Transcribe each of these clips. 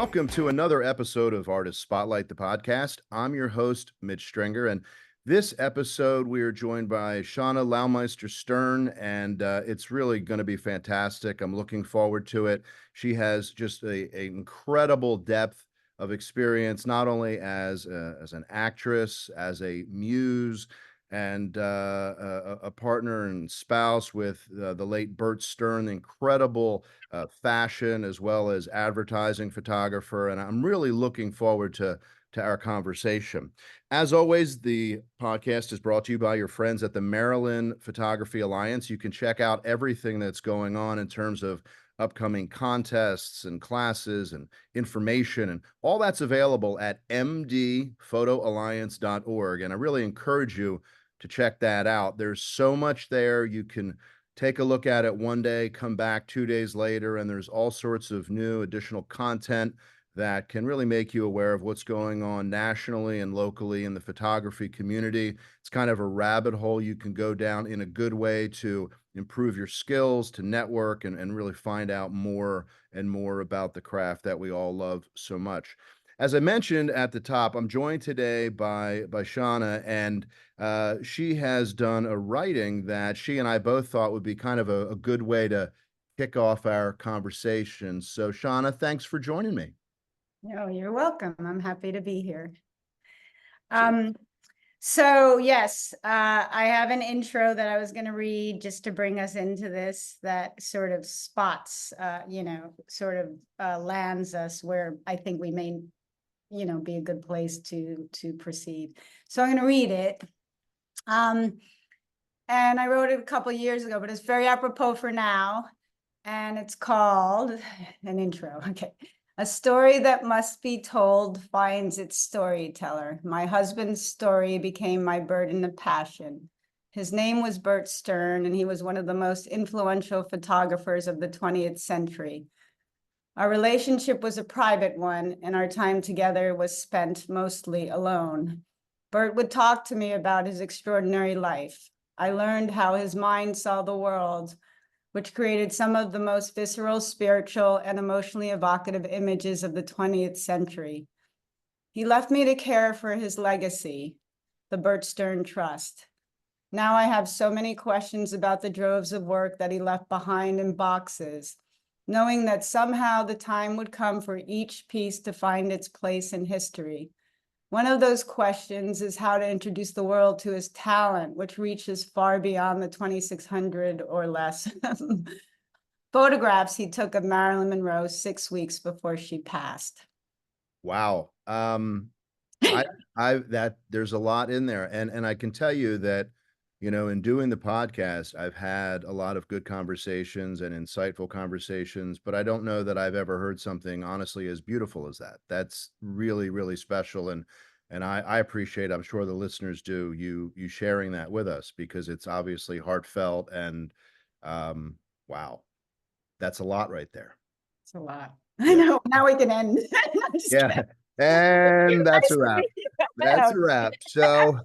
Welcome to another episode of Artist Spotlight, the podcast. I'm your host, Mitch Stringer, and this episode we are joined by Shannah Laumeister Stern, and it's really going to be fantastic. I'm looking forward to it. She has just an incredible depth of experience, not only as an actress, as a muse, and a partner and spouse with the late Bert Stern, incredible fashion as well as advertising photographer. And I'm really looking forward to our conversation. As always, the podcast is brought to you by your friends at the Marilyn Photography Alliance. You can check out everything that's going on in terms of upcoming contests and classes and information, and all that's available at mdphotoalliance.org. And I really encourage you to check that out. There's so much there. You can take a look at it one day, come back 2 days later, and there's all sorts of new additional content that can really make you aware of what's going on nationally and locally in the photography community. It's kind of a rabbit hole you can go down in a good way to improve your skills, to network, and really find out more and more about the craft that we all love so much. As I mentioned at the top, I'm joined today by Shannah, and she has done a writing that she and I both thought would be kind of a good way to kick off our conversation. So, Shannah, thanks for joining me. No, you're welcome. I'm happy to be here. So yes, I have an intro that I was going to read just to bring us into this, that sort of spots, lands us where I think we may, be a good place to proceed. So I'm going to read it. And I wrote it a couple of years ago, but it's very apropos for now. And it's called an intro. Okay. A story that must be told finds its storyteller. My husband's story became my burden of passion. His name was Bert Stern, and he was one of the most influential photographers of the 20th century. Our relationship was a private one, and our time together was spent mostly alone. Bert would talk to me about his extraordinary life. I learned how his mind saw the world, which created some of the most visceral, spiritual, and emotionally evocative images of the 20th century. He left me to care for his legacy, the Bert Stern Trust. Now I have so many questions about the droves of work that he left behind in boxes, knowing that somehow the time would come for each piece to find its place in history. One of those questions is how to introduce the world to his talent, which reaches far beyond the 2,600 or less photographs he took of Marilyn Monroe 6 weeks before she passed. Wow. That there's a lot in there. And I can tell you that, in doing the podcast, I've had a lot of good conversations and insightful conversations, but I don't know that I've ever heard something honestly as beautiful as that. That's really, really special. And I appreciate, I'm sure the listeners do, you sharing that with us, because it's obviously heartfelt and wow, that's a lot right there. It's a lot. I know. Now we can end. Yeah. And that's a wrap. That's a wrap. So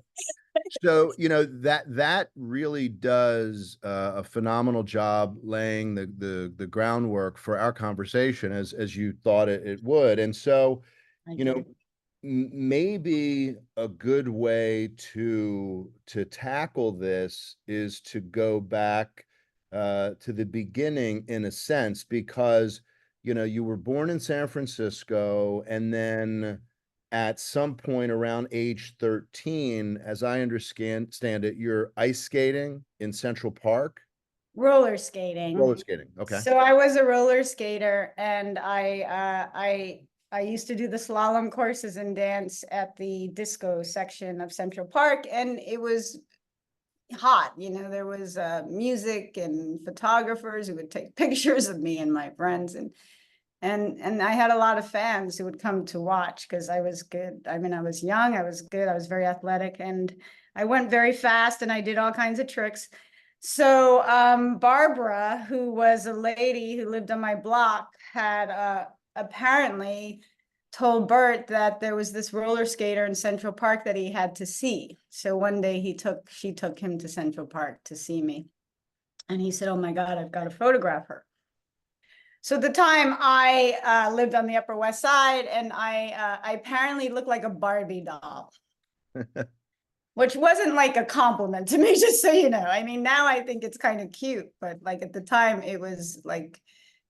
that really does a phenomenal job laying the groundwork for our conversation as you thought it would. And so, maybe a good way to tackle this is to go back to the beginning, in a sense, because you were born in San Francisco, and then at some point around age 13, as I understand it, you're ice skating in Central Park. Roller skating. Okay. So I was a roller skater, and I used to do the slalom courses and dance at the disco section of Central Park, and it was hot. There was music and photographers who would take pictures of me and my friends, and I had a lot of fans who would come to watch because I was good. I mean, I was young, I was good, I was very athletic, and I went very fast, and I did all kinds of tricks. So Barbara, who was a lady who lived on my block, had apparently told Bert that there was this roller skater in Central Park that he had to see. So one day she took him to Central Park to see me. And he said, "Oh my God, I've got to photograph her." So at the time I lived on the Upper West Side, and I apparently looked like a Barbie doll, which wasn't like a compliment to me, just so you know. I mean, now I think it's kind of cute, but like at the time it was like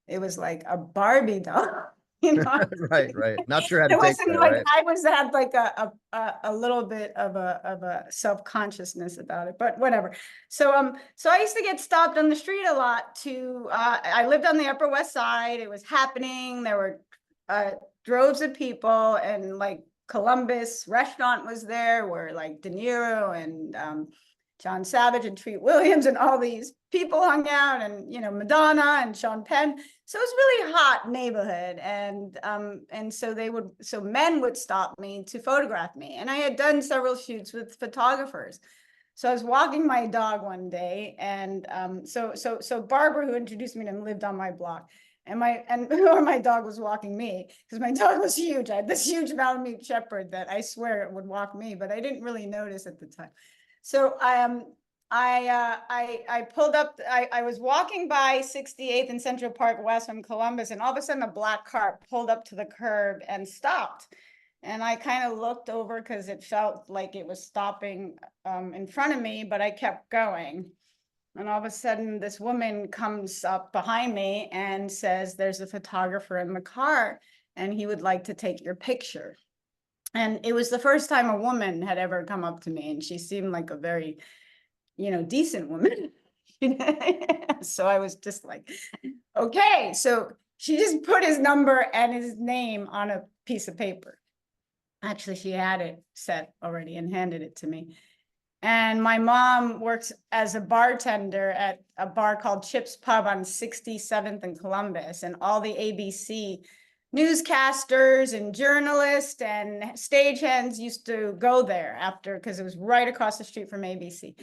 a Barbie doll. You know, Right, right. Not sure how to it take wasn't that, like right? I was had like a little bit of a self-consciousness about it, but whatever. So I used to get stopped on the street a lot to I lived on the Upper West Side. It was happening. There were droves of people, and like Columbus restaurant was there where like De Niro and John Savage and Treat Williams and all these people hung out, and you know, Madonna and Sean Penn. So it was really hot neighborhood, and so men would stop me to photograph me, and I had done several shoots with photographers. So I was walking my dog one day, and so Barbara, who introduced me to him, lived on my block, and my dog was walking me, because my dog was huge. I had this huge Malamute Shepherd that I swear it would walk me, but I didn't really notice at the time. So I pulled up. I was walking by 68th and Central Park West from Columbus, and all of a sudden a black car pulled up to the curb and stopped. And I kind of looked over because it felt like it was stopping in front of me, but I kept going. And all of a sudden, this woman comes up behind me and says, "There's a photographer in the car, and he would like to take your picture." And it was the first time a woman had ever come up to me, and she seemed like a very, you know, decent woman. So I was just like, okay. So she just put his number and his name on a piece of paper. Actually, she had it set already and handed it to me. And my mom works as a bartender at a bar called Chip's Pub on 67th and Columbus, and all the ABC newscasters and journalists and stagehands used to go there after, because it was right across the street from ABC.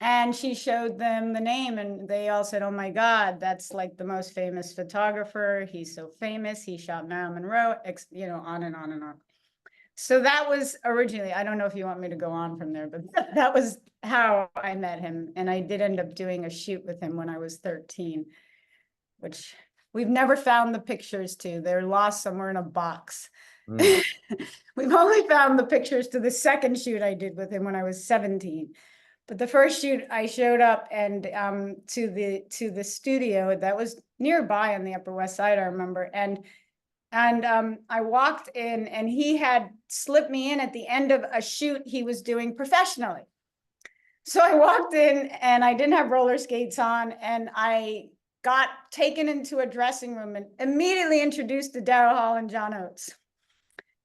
And she showed them the name, and they all said, "Oh my God, that's like the most famous photographer. He's so famous. He shot Marilyn Monroe," you know, on and on and on. So that was originally, I don't know if you want me to go on from there, but that was how I met him. And I did end up doing a shoot with him when I was 13, which we've never found the pictures to. They're lost somewhere in a box. Mm. We've only found the pictures to the second shoot I did with him when I was 17. But the first shoot, I showed up and to the studio that was nearby on the Upper West Side, I remember. And I walked in, and he had slipped me in at the end of a shoot he was doing professionally. So I walked in, and I didn't have roller skates on, and I got taken into a dressing room and immediately introduced to Daryl Hall and John Oates.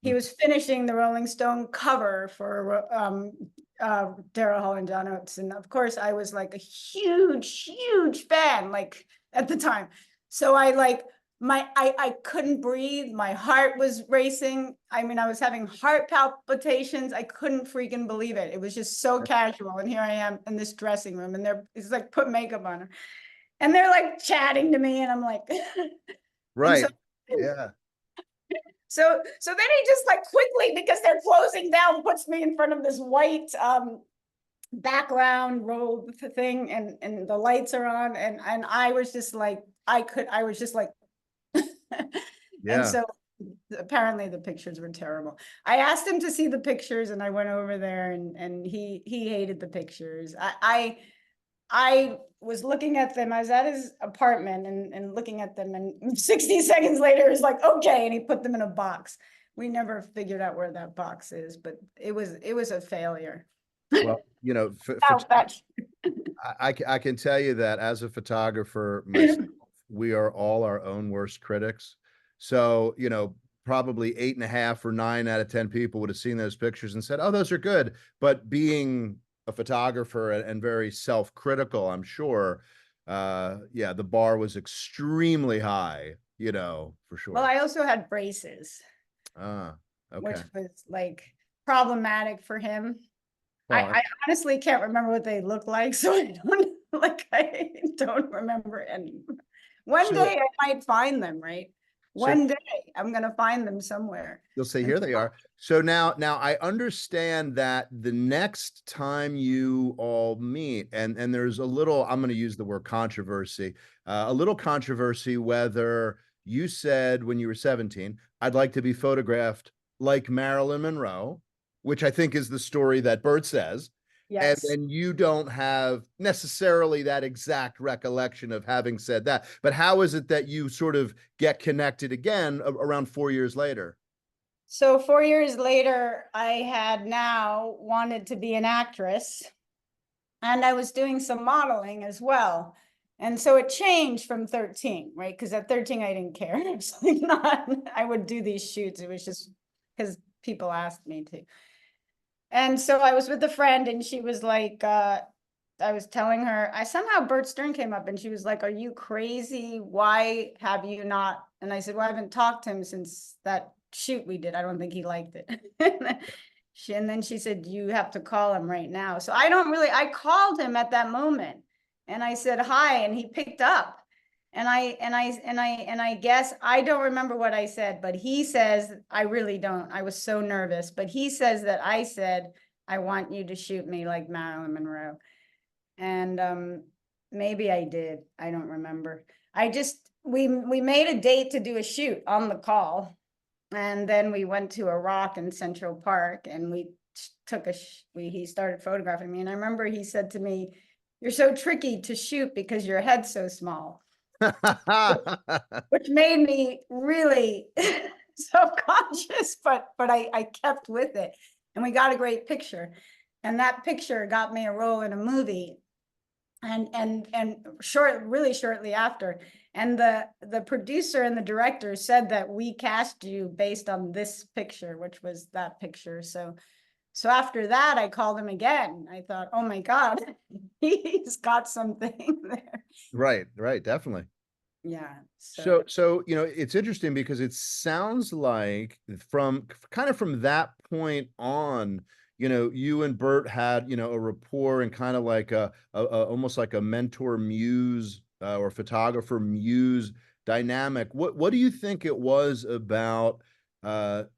He was finishing the Rolling Stone cover for Daryl Hall and John Oates. And of course, I was like a huge fan, like at the time. So I couldn't breathe. My heart was racing. I mean, I was having heart palpitations. I couldn't freaking believe it. It was just so casual. And here I am in this dressing room, and it's like put makeup on her. And they're like chatting to me, and I'm like, right. Yeah. So then he just like quickly, because they're closing down, puts me in front of this white background robe thing, and the lights are on, and I was just like, I was just like, yeah. And so apparently the pictures were terrible. I asked him to see the pictures, and I went over there, and he hated the pictures. I was looking at them. I was at his apartment and looking at them, and 60 seconds later, he's like, "Okay," and he put them in a box. We never figured out where that box is, but it was a failure. Well, you know, I can tell you that as a photographer myself, we are all our own worst critics. So, you know, probably 8.5 or 9 out of 10 people would have seen those pictures and said, "Oh, those are good." But being a photographer and very self-critical, I'm sure, yeah, the bar was extremely high, you know, for sure. Well, I also had braces, okay. Which was like problematic for him. Well, I honestly can't remember what they look like, so I don't remember any. One day I might find them, right? So One day I'm going to find them somewhere. you'll say, here they are. So now I understand that the next time you all meet, and there's a little, I'm going to use the word controversy, a little controversy whether you said when you were 17, I'd like to be photographed like Marilyn Monroe, which I think is the story that Bert says. And Yes. then you don't have necessarily that exact recollection of having said that. But how is it that you sort of get connected again around 4 years later? So 4 years later, I had now wanted to be an actress, and I was doing some modeling as well. And so it changed from 13, right? Because at 13, I didn't care. It's like not, I would do these shoots. It was just because people asked me to. And so I was with a friend, and she was like, I was telling her, somehow Bert Stern came up, and she was like, are you crazy? Why have you not? And I said, well, I haven't talked to him since that shoot we did. I don't think he liked it. And then she said, you have to call him right now. So I called him at that moment, and I said, hi, and he picked up. And I guess I don't remember what I said, but he says, I really don't. I was so nervous, but he says that I said, I want you to shoot me like Marilyn Monroe. And maybe I did. I don't remember. We made a date to do a shoot on the call. And then we went to a rock in Central Park, and we took he started photographing me. And I remember he said to me, you're so tricky to shoot because your head's so small. Which made me really self-conscious, but I kept with it, and we got a great picture, and that picture got me a role in a movie, and really shortly after, and the producer and the director said that we cast you based on this picture, which was that picture. So after that, I called him again. I thought, oh my God, he's got something there. Right, definitely. Yeah. So it's interesting because it sounds like from that point on, you and Bert had, a rapport and kind of like a almost like a mentor muse or photographer muse dynamic. What do you think it was about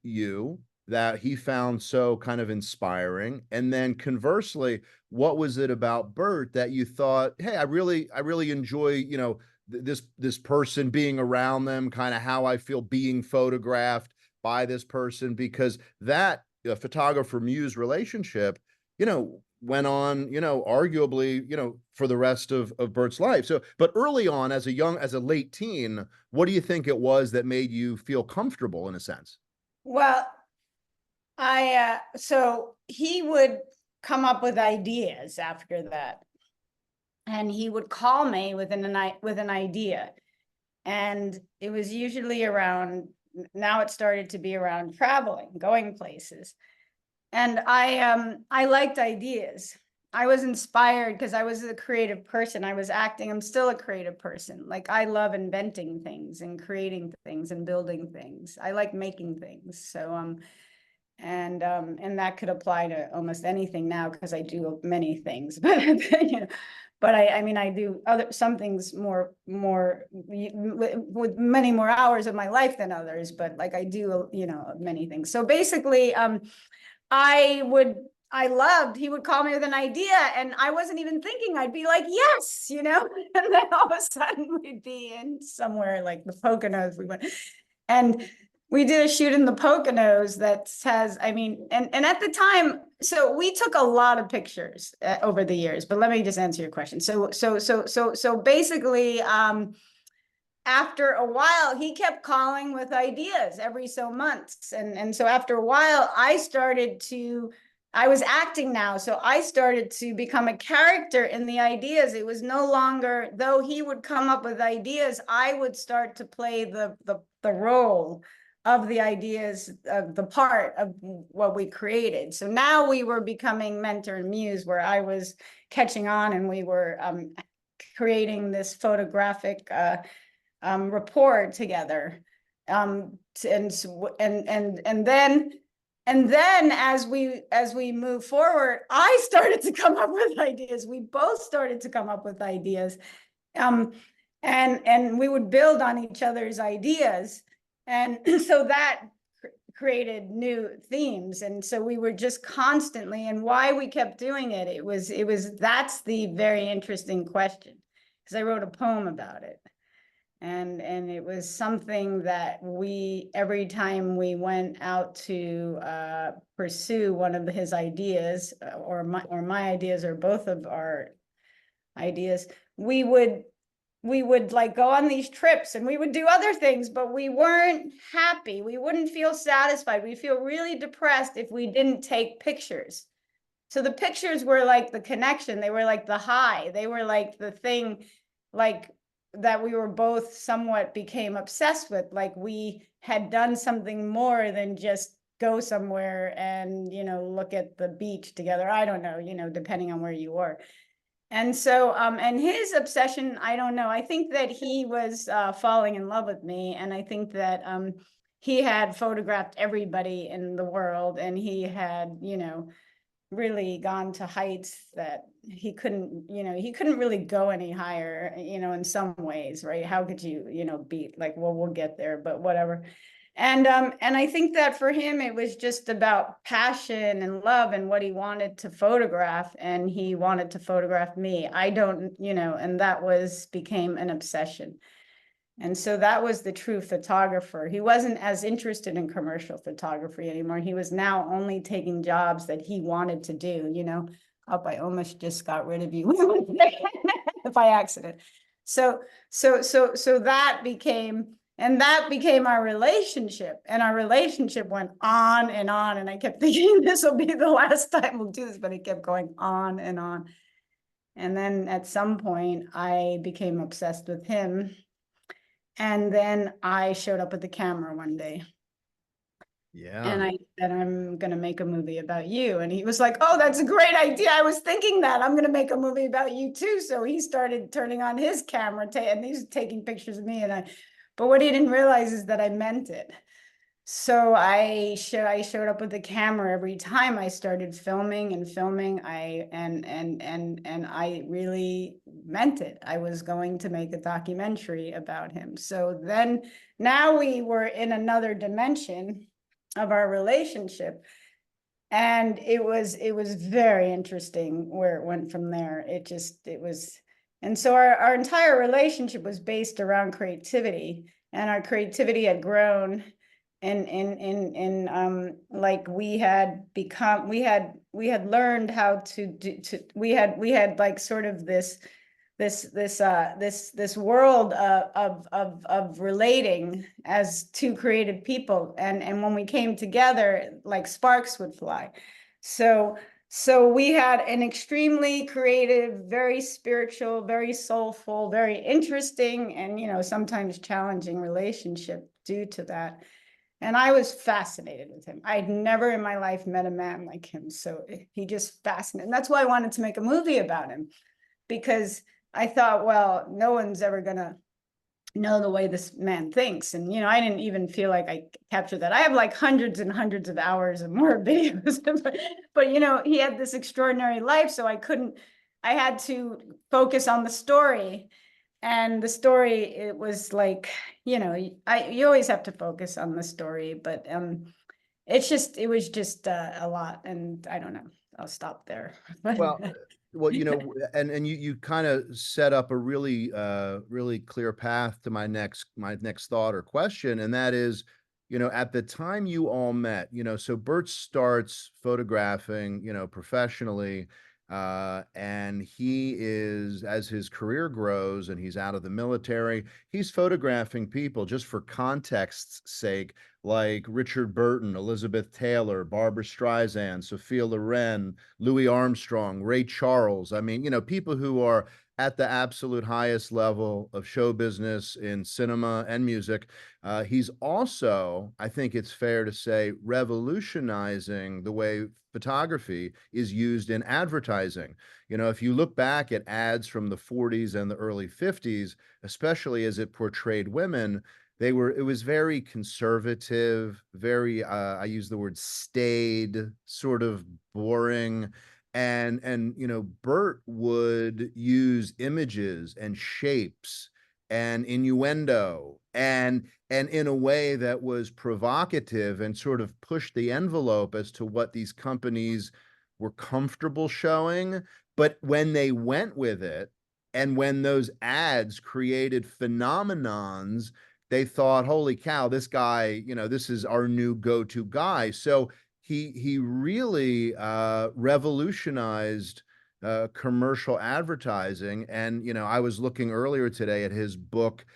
you that he found so kind of inspiring? And then conversely, what was it about Bert that you thought, hey, I really enjoy, this person being around them, kind of how I feel being photographed by this person, because that photographer muse relationship, went on, arguably, for the rest of Bert's life. So, but early on, as a late teen, what do you think it was that made you feel comfortable in a sense? Well, so he would come up with ideas after that, and he would call me with an idea, and it was usually around, now it started to be around traveling, going places. And I liked ideas. I was inspired because I was a creative person. I was acting. I'm still a creative person. Like, I love inventing things and creating things and building things. I like making things. So and that could apply to almost anything now, because I do many things. But but I mean, I do some things more with many more hours of my life than others. But like, I do many things. So basically, he would call me with an idea, and I wasn't even thinking. I'd be like, yes, and then all of a sudden we'd be in somewhere like the Poconos. We went, and we did a shoot in the Poconos that has, and at the time, so we took a lot of pictures over the years, but let me just answer your question. So basically, after a while, he kept calling with ideas every so months. And so after a while, I was acting now. So I started to become a character in the ideas. It was no longer, though he would come up with ideas, I would start to play the role of the ideas, of the part of what we created. So now we were becoming mentor and muse, where I was catching on, and we were creating this photographic rapport together. And then as we move forward, I started to come up with ideas. We both started to come up with ideas. And we would build on each other's ideas. And so that created new themes. And so we were just constantly, and why we kept doing it, that's the very interesting question, because I wrote a poem about it. And it was something that every time we went out to pursue one of his ideas, or my ideas, or both of our ideas, we would like go on these trips and we would do other things, but we weren't happy. We wouldn't feel satisfied. We feel really depressed if we didn't take pictures. So the pictures were like the connection. They were like the high. They were like the thing, like that we were both somewhat became obsessed with. Like we had done something more than just go somewhere and, look at the beach together. I don't know, depending on where you were. And so, and his obsession, I don't know, I think that he was falling in love with me. And I think that he had photographed everybody in the world, and he had, really gone to heights that he couldn't really go any higher, in some ways, right? How could you, be like, well, we'll get there, but whatever. And I think that for him, it was just about passion and love and what he wanted to photograph, and he wanted to photograph me. I don't, and that became an obsession. And so that was the true photographer. He wasn't as interested in commercial photography anymore. He was now only taking jobs that he wanted to do, I almost just got rid of you by accident. So that became our relationship, and our relationship went on. And I kept thinking this will be the last time we'll do this, but it kept going on and on. And then at some point I became obsessed with him. And then I showed up with the camera one day. Yeah. And I said, I'm going to make a movie about you. And he was like, oh, that's a great idea. I was thinking that I'm going to make a movie about you too. So he started turning on his camera and he's taking pictures of me. But what he didn't realize is that I meant it. So I showed up with the camera every time I started filming. I really meant it. I was going to make a documentary about him. So then now we were in another dimension of our relationship. And it was very interesting where it went from there. And so our entire relationship was based around creativity, and our creativity had grown. And like we had learned how to do, we had like sort of this world of relating as two creative people. And when we came together, like sparks would fly. So we had an extremely creative, very spiritual, very soulful, very interesting, and sometimes challenging relationship due to that. And I was fascinated with him. I'd never in my life met a man like him. So he just fascinated. And that's why I wanted to make a movie about him, because I thought, well, no one's ever going to know the way this man thinks. And, I didn't even feel like I captured that. I have like hundreds and hundreds of hours of more videos, but he had this extraordinary life. So I had to focus on the story. And the story, it was like, you always have to focus on the story, but it was just a lot. And I don't know, I'll stop there. Well, and you kind of set up a really clear path to my next thought or question, and that is, at the time you all met, so Bert starts photographing, professionally, and he is, as his career grows and he's out of the military, he's photographing people, just for context's sake, like Richard Burton, Elizabeth Taylor, Barbara Streisand, Sophia Loren, Louis Armstrong, Ray Charles. I mean, people who are at the absolute highest level of show business in cinema and music. He's also, I think it's fair to say, revolutionizing the way photography is used in advertising. If you look back at ads from the 40s and the early 50s, especially as it portrayed women, it was very conservative, very, I use the word staid, sort of boring. And Bert would use images and shapes and innuendo, and in a way that was provocative and sort of pushed the envelope as to what these companies were comfortable showing. But when they went with it, and when those ads created phenomenons, they thought, holy cow, this guy, this is our new go-to guy. So he really revolutionized commercial advertising. And I was looking earlier today at his book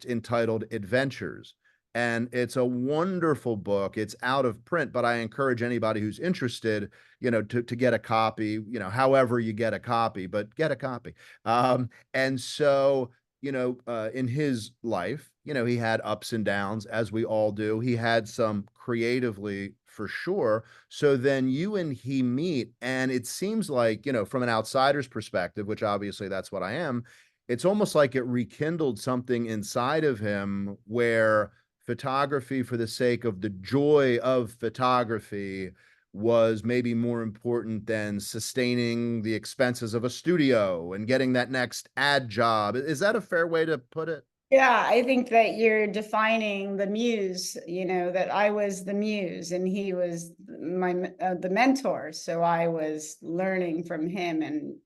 entitled Adventures, and it's a wonderful book. It's out of print, but I encourage anybody who's interested, to get a copy, however you get a copy, but get a copy. And so, in his life, he had ups and downs, as we all do. He had some creatively, for sure. So then you and he meet, and it seems like, from an outsider's perspective, which obviously that's what I am, it's almost like it rekindled something inside of him where photography, for the sake of the joy of photography, was maybe more important than sustaining the expenses of a studio and getting that next ad job. Is that a fair way to put it? Yeah, I think that you're defining the muse, that I was the muse and he was the mentor. So I was learning from him, and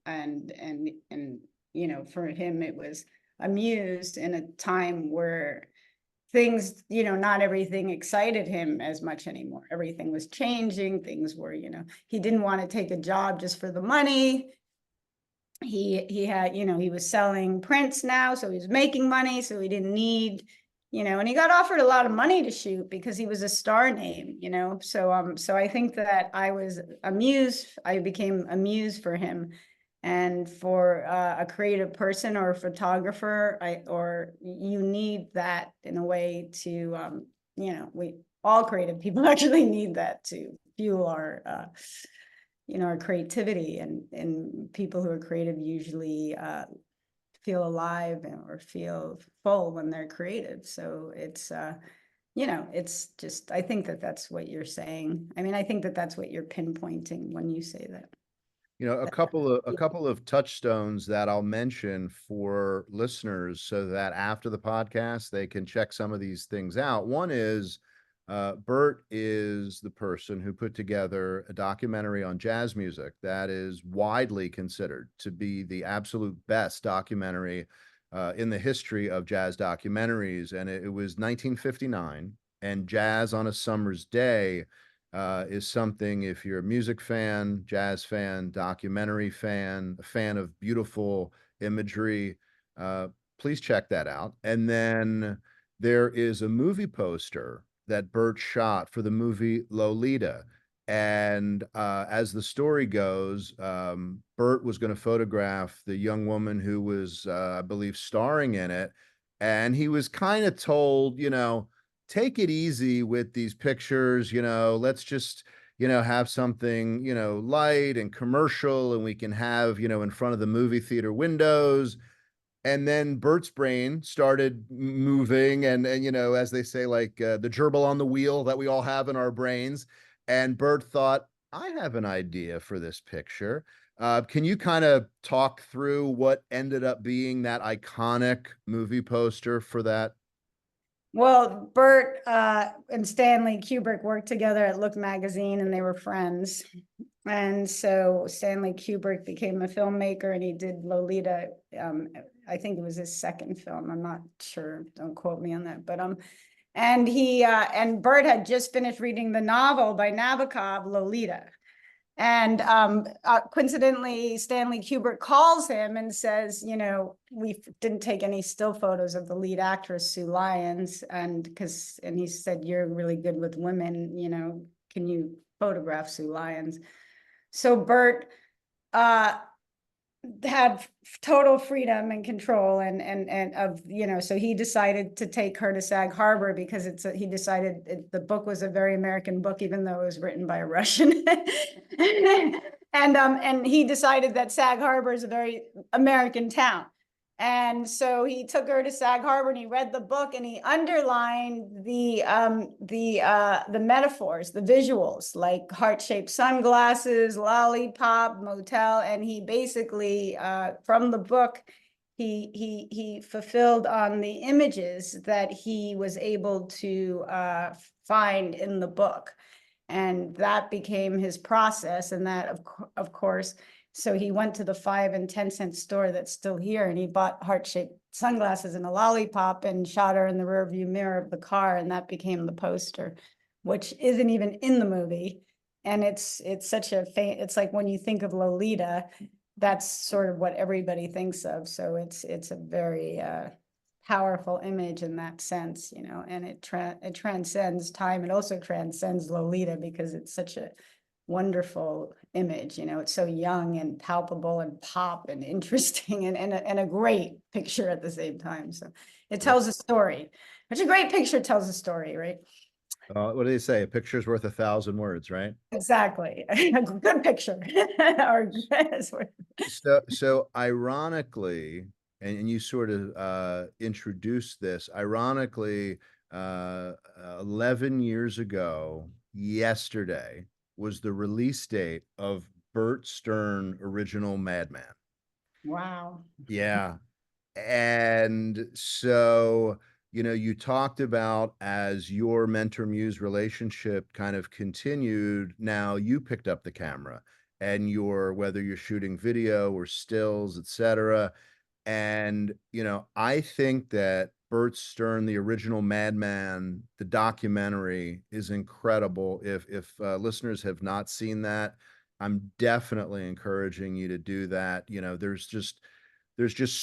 for him it was a muse in a time where things, not everything excited him as much anymore. Everything was changing. Things were, he didn't want to take a job just for the money. He had, he was selling prints now, so he was making money, so he didn't need, and he got offered a lot of money to shoot because he was a star name, so I think that I was a muse. I became a muse for him. And for a creative person or a photographer, you need that in a way to, we all creative people actually need that to fuel our our creativity, and people who are creative usually feel alive or feel full when they're creative. So it's it's just, I think that that's what you're saying. I mean, I think that that's what you're pinpointing when you say that. A couple of touchstones that I'll mention for listeners so that after the podcast they can check some of these things out. One is Bert is the person who put together a documentary on jazz music that is widely considered to be the absolute best documentary in the history of jazz documentaries. And it was 1959, and Jazz on a Summer's Day is something, if you're a music fan, jazz fan, documentary fan, a fan of beautiful imagery, please check that out. And then there is a movie poster that Bert shot for the movie Lolita. And as the story goes, Bert was going to photograph the young woman who was, I believe, starring in it. And he was kind of told, take it easy with these pictures, let's just, have something, light and commercial, and we can have, in front of the movie theater windows. And then Bert's brain started moving, and as they say, like the gerbil on the wheel that we all have in our brains. And Bert thought, I have an idea for this picture. Can you kind of talk through what ended up being that iconic movie poster for that? Well, Bert and Stanley Kubrick worked together at Look magazine, and they were friends. And so Stanley Kubrick became a filmmaker, and he did Lolita. I think it was his second film. I'm not sure. Don't quote me on that. But and Bert had just finished reading the novel by Nabokov, Lolita. And coincidentally, Stanley Kubrick calls him and says, we didn't take any still photos of the lead actress, Sue Lyons. And he said, you're really good with women, can you photograph Sue Lyons? So Bert had total freedom and control and of, so he decided to take her to Sag Harbor because he decided the book was a very American book, even though it was written by a Russian. And he decided that Sag Harbor is a very American town. And so he took her to Sag Harbor, and he read the book, and he underlined the metaphors, the visuals, like heart-shaped sunglasses, lollipop, motel. And he basically, from the book, he fulfilled on the images that he was able to find in the book. And that became his process. And that, of course, so he went to the 5 and 10 cent store that's still here, and he bought heart-shaped sunglasses and a lollipop and shot her in the rearview mirror of the car, and that became the poster, which isn't even in the movie. And it's such a it's like when you think of Lolita, that's sort of what everybody thinks of. So it's a very powerful image in that sense, you know, and it transcends time. It also transcends Lolita because it's such a wonderful image, you know. It's so young and palpable and pop and interesting and a great picture at the same time. So it tells a story, which a great picture tells a story, right? What do they say? A picture's worth 1,000 words, right? Exactly. A good picture. So ironically, and you sort of introduced this, ironically, 11 years ago, yesterday, was the release date of Bert Stern original Madman. Wow. Yeah. And so, you know, you talked about as your mentor muse relationship kind of continued, now you picked up the camera and whether you're shooting video or stills, etc. And, you know, I think that Bert Stern, the original Madman, the documentary is incredible. If listeners have not seen that, I'm definitely encouraging you to do that. You know, there's just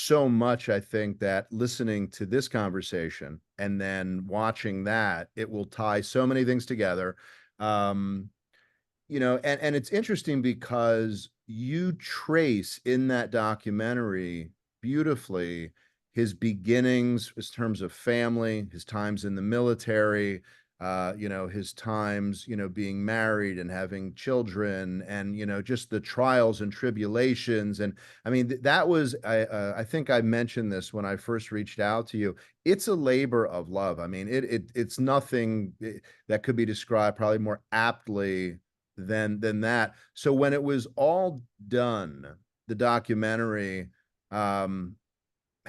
so much, I think, that listening to this conversation and then watching that, it will tie so many things together. You know, and it's interesting because you trace in that documentary beautifully his beginnings in terms of family, his times in the military, you know, his times, you know, being married and having children, and, you know, just the trials and tribulations. And I mean, that was, I think I mentioned this when I first reached out to you. It's a labor of love. I mean, it's nothing that could be described probably more aptly than that. So when it was all done, the documentary,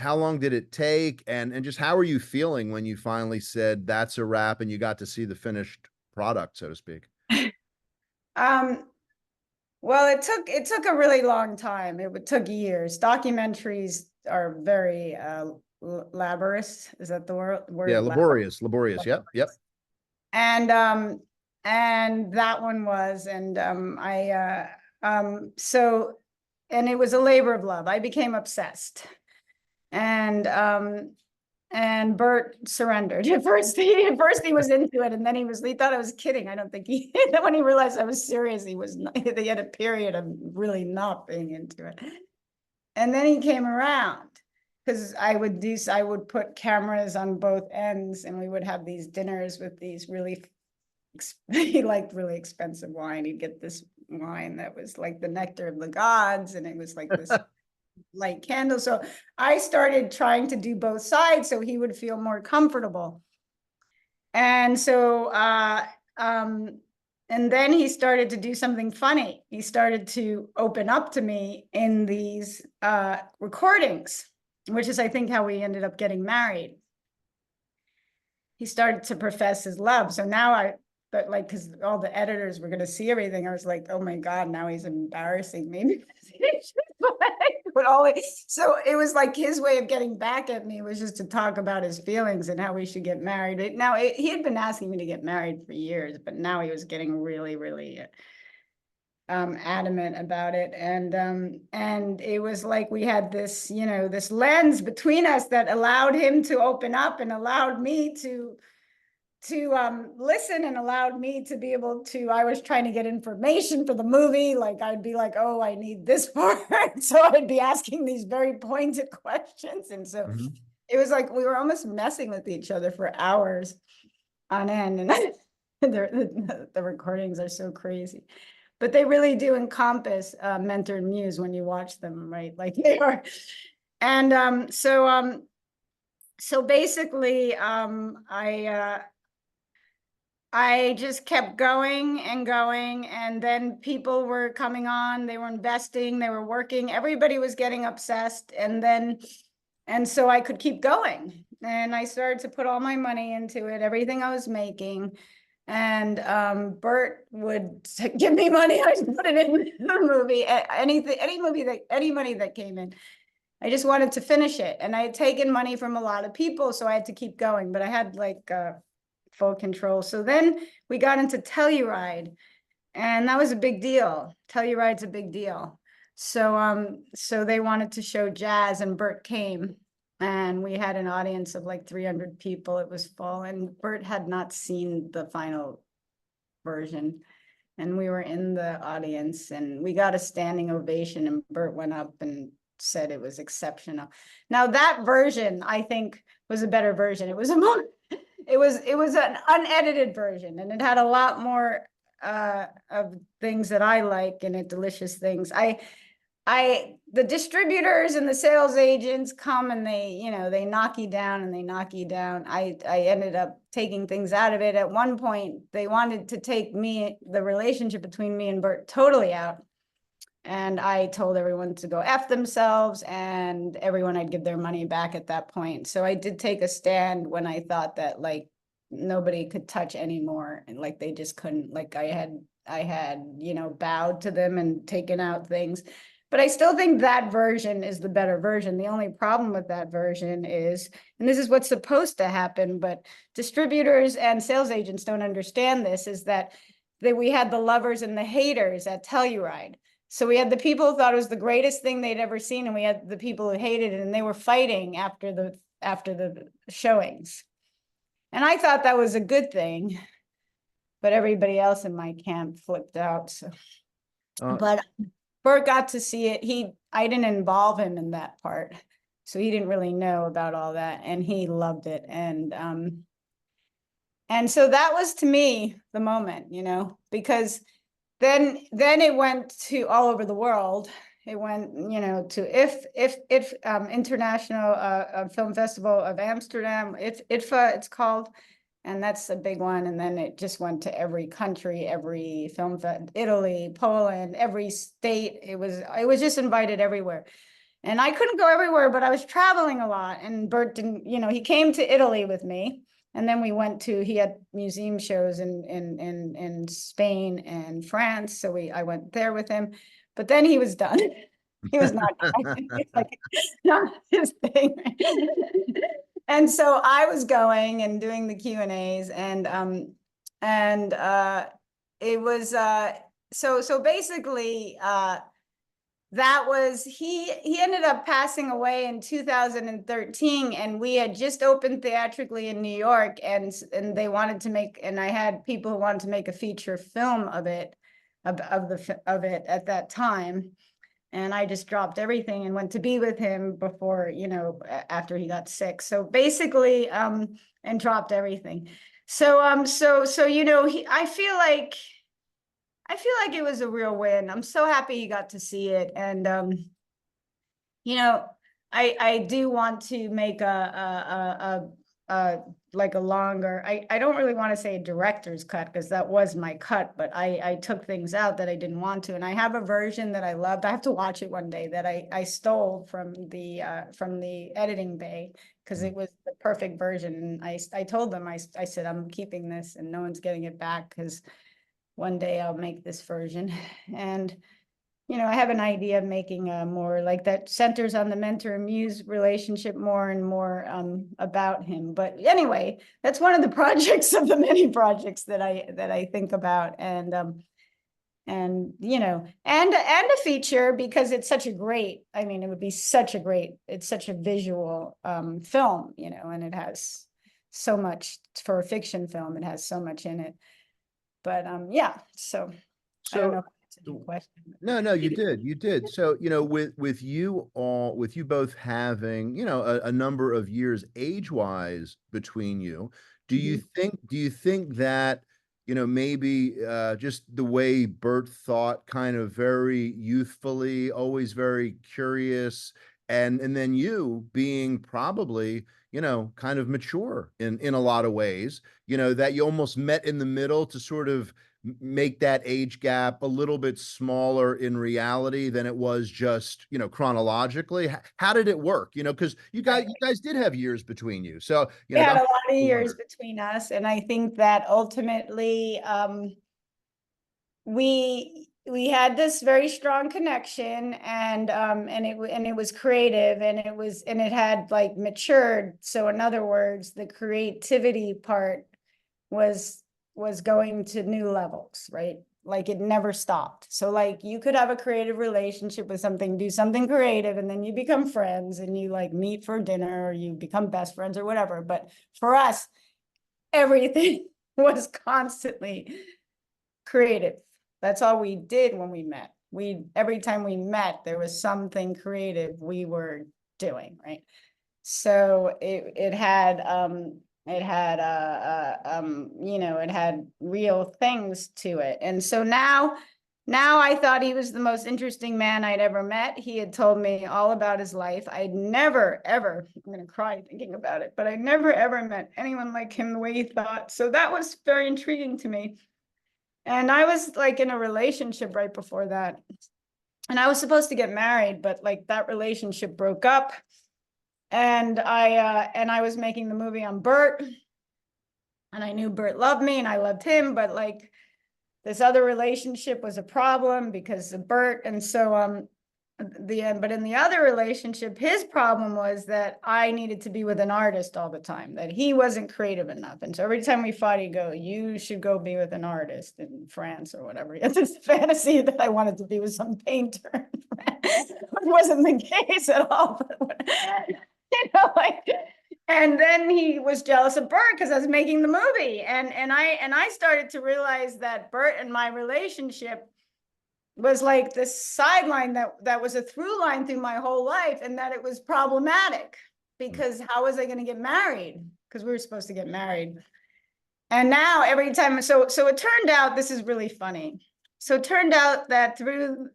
how long did it take, and just how are you feeling when you finally said that's a wrap and you got to see the finished product, so to speak? Well, it took a really long time. It took years. Documentaries are very laborious. Is that the word? Yeah, laborious. Yep. And that one was, so, and it was a labor of love. I became obsessed, and Bert surrendered. At first he was into it, and then he thought I was kidding. I don't think then when he realized I was serious, he was not, he had a period of really not being into it. And then he came around, because I would put cameras on both ends, and we would have these dinners with these he liked really expensive wine. He'd get this wine that was like the nectar of the gods, and it was like this light candle. So I started trying to do both sides so he would feel more comfortable. And so and then he started to do something funny. He started to open up to me in these recordings, which is, I think, how we ended up getting married. He started to profess his love. So now but like, because all the editors were going to see everything, I was like, oh my God, now he's embarrassing me. So it was like his way of getting back at me was just to talk about his feelings and how we should get married. He had been asking me to get married for years, but now he was getting really, really adamant about it. And it was like we had this, you know, this lens between us that allowed him to open up and allowed me to listen, and allowed me to be able to, I was trying to get information for the movie. Like I'd be like, oh, I need this part. So I'd be asking these very pointed questions. And so it was like, we were almost messing with each other for hours on end. And the recordings are so crazy, but they really do encompass mentor and muse when you watch them, right? Like they are. And so basically, I just kept going and going, and then people were coming on, they were investing, they were working, everybody was getting obsessed. And then And so I could keep going. And I started to put all my money into it, everything I was making. And Bert would give me money. I'd put it in the movie, any money that came in. I just wanted to finish it. And I had taken money from a lot of people, so I had to keep going, but I had like full control. So then we got into Telluride, and that was a big deal. Telluride's a big deal. So they wanted to show jazz, and Bert came, and we had an audience of like 300 people. It was full, and Bert had not seen the final version. And we were in the audience, and we got a standing ovation, and Bert went up and said it was exceptional. Now that version, I think, was a better version. It was an unedited version, and it had a lot more of things that I like in it, delicious things. The distributors and the sales agents come and they knock you down and they knock you down. I ended up taking things out of it. At one point, they wanted to take the relationship between me and Bert totally out. And I told everyone to go F themselves, and everyone I'd give their money back at that point. So I did take a stand when I thought that like nobody could touch anymore, and like they just couldn't. Like I had bowed to them and taken out things. But I still think that version is the better version. The only problem with that version is, and this is what's supposed to happen, but distributors and sales agents don't understand this, is that we had the lovers and the haters at Telluride. So we had the people who thought it was the greatest thing they'd ever seen, and we had the people who hated it, and they were fighting after the showings. And I thought that was a good thing, but everybody else in my camp flipped out. So, but Bert got to see it. I didn't involve him in that part, so he didn't really know about all that, and he loved it. And so that was, to me, the moment, because then it went to all over the world. It went, to if International Film Festival of Amsterdam, IFA, it's called. And that's a big one. And then it just went to every country, every film, Italy, Poland, every state. It was just invited everywhere. And I couldn't go everywhere, but I was traveling a lot. And Bert didn't, he came to Italy with me. And then he had museum shows in Spain and France. So I went there with him, but then he was done. He was not, like, not his thing. And so I was going and doing the Q&As, and it was, so basically, that was, he ended up passing away in 2013, and we had just opened theatrically in New York, and they wanted to make, and I had people who wanted to make a feature film of it, of it at that time. And I just dropped everything and went to be with him before, after he got sick. So basically, and dropped everything. So, I feel like it was a real win. I'm so happy he got to see it. And, I do want to make like a longer, I don't really want to say a director's cut, because that was my cut, but I took things out that I didn't want to. And I have a version that I loved. I have to watch it one day, that I stole from the editing bay, because it was the perfect version. And I told them, I said, I'm keeping this and no one's getting it back, because one day I'll make this version. And I have an idea of making a more like that, centers on the mentor and muse relationship more and more about him. But anyway, that's one of the projects of the many projects that I think about. And a feature, because it's such a great, it would be such a great, it's such a visual film, and it has so much, for a fiction film, it has so much in it. But yeah, so I don't know. No, you did. So, with you both having, a number of years age-wise between you, do you think that, maybe just the way Bert thought, kind of very youthfully, always very curious, and then you being probably, kind of mature in a lot of ways, that you almost met in the middle to sort of make that age gap a little bit smaller in reality than it was just, chronologically? How did it work? Because you guys did have years between you. So, We had that's a lot of what I years wonder. between us, and I think that ultimately, we had this very strong connection, and it was creative, and it had like matured. So in other words, the creativity part was going to new levels, right? Like it never stopped. So like you could have a creative relationship with something, do something creative, and then you become friends and you like meet for dinner or you become best friends or whatever. But for us, everything was constantly creative. That's all we did when we met. Every time we met, there was something creative we were doing, right? So it had it had real things to it. And so now I thought he was the most interesting man I'd ever met. He had told me all about his life. I'd never, ever, I'm going to cry thinking about it, but I never, ever met anyone like him the way he thought. So that was very intriguing to me. And I was like in a relationship right before that. And I was supposed to get married, but like that relationship broke up. And I was making the movie on Bert. And I knew Bert loved me and I loved him, but like this other relationship was a problem because of Bert. And so but in the other relationship, his problem was that I needed to be with an artist all the time, that he wasn't creative enough. And so every time we fought, he'd go, you should go be with an artist in France or whatever. He had this fantasy that I wanted to be with some painter. It wasn't the case at all. But, like, and then he was jealous of Bert because I was making the movie. And I started to realize that Bert and my relationship was like this sideline that was a through line through my whole life, and that it was problematic because how was I going to get married? Because we were supposed to get married. And now every time, so it turned out, this is really funny. So it turned out that through,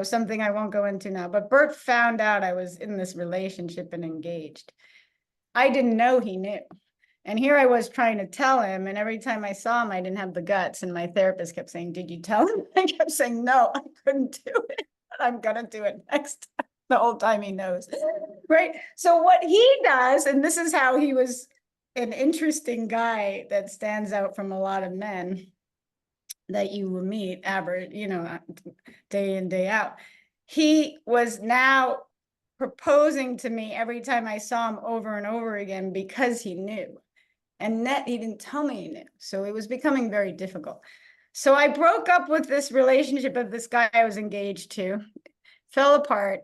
something I won't go into now, but Bert found out I was in this relationship and engaged. I didn't know he knew. And here I was trying to tell him, and every time I saw him, I didn't have the guts. And my therapist kept saying, did you tell him? I kept saying, no, I couldn't do it, but I'm going to do it next time. The whole time he knows, right? So what he does, and this is how he was an interesting guy that stands out from a lot of men that you will meet, average, day in, day out. He was now proposing to me every time I saw him over and over again because he knew. And he didn't tell me he knew. So it was becoming very difficult. So I broke up with this relationship of this guy I was engaged to, fell apart.